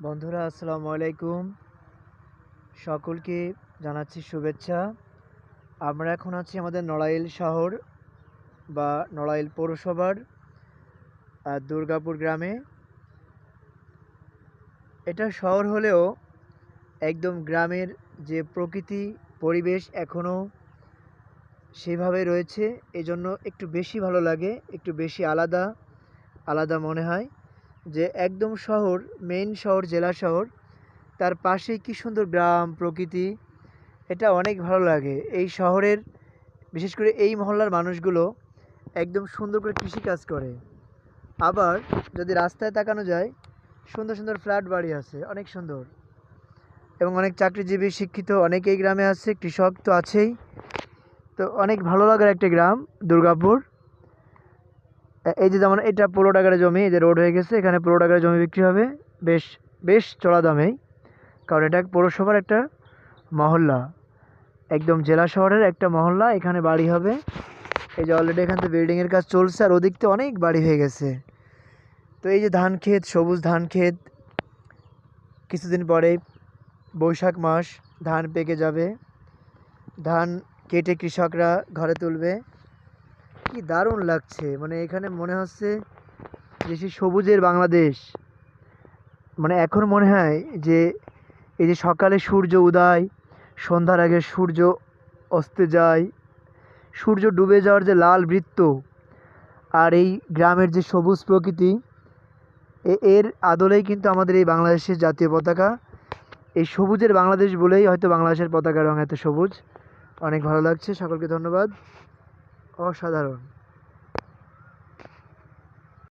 বন্ধুরা আসসালামু আলাইকুম। সকলকে জানাচ্ছি শুভেচ্ছা। আমরা এখন আছি আমাদের নড়াইল শহর বা নড়াইল পৌরসভার দুর্গাপুর গ্রামে। এটা শহর হলেও একদম গ্রামের যে প্রকৃতি পরিবেশ এখনও সেভাবে রয়েছে, এজন্য একটু বেশি ভালো লাগে, একটু বেশি আলাদা আলাদা মনে হয় যে একদম শহর, মেইন শহর, জেলা শহর, তার পাশেই কী সুন্দর গ্রাম প্রকৃতি। এটা অনেক ভালো লাগে। এই শহরের বিশেষ করে এই মহল্লার মানুষগুলো একদম সুন্দর করে কৃষিকাজ করে। আবার যদি রাস্তায় তাকানো যায়, সুন্দর সুন্দর ফ্ল্যাট বাড়ি আছে, অনেক সুন্দর, এবং অনেক চাকরিজীবী শিক্ষিত অনেকেই গ্রামে আছে, কৃষক তো আছেই। তো অনেক ভালো লাগার একটা গ্রাম দুর্গাপুর। এই যে যেমন এটা 15 টাকার জমি, এই যে রোড হয়ে গেছে, এখানে 15 টাকার জমি বিক্রি হবে বেশ বেশ চড়া দামেই, কারণ এটা পৌরসভার একটা মহল্লা, একদম জেলা শহরের একটা মহল্লা। এখানে বাড়ি হবে, এই যে অলরেডি এখান থেকে বিল্ডিংয়ের কাজ চলছে, আর ওদিক থেকে অনেক বাড়ি হয়ে গেছে। তো এই যে ধান ক্ষেত, সবুজ ধান ক্ষেত, কিছুদিন পরেই বৈশাখ মাস ধান পেকে যাবে, ধান কেটে কৃষকরা ঘরে তুলবে। কি দারুণ লাগছে, মানে এখানে মনে হচ্ছে যে সেই সবুজের বাংলাদেশ। মানে এখন মনে হয় যে এই যে সকালে সূর্য উদয়, সন্ধ্যার আগে সূর্য অস্তে যায়, সূর্য ডুবে যাওয়ার যে লাল বৃত্ত, আর এই গ্রামের যে সবুজ প্রকৃতি, এর আদলেই কিন্তু আমাদের এই বাংলাদেশের জাতীয় পতাকা। এই সবুজের বাংলাদেশ বলেই হয়তো বাংলাদেশের পতাকার রঙ এত সবুজ। অনেক ভালো লাগছে, সকলকে ধন্যবাদ। অসাধারণ।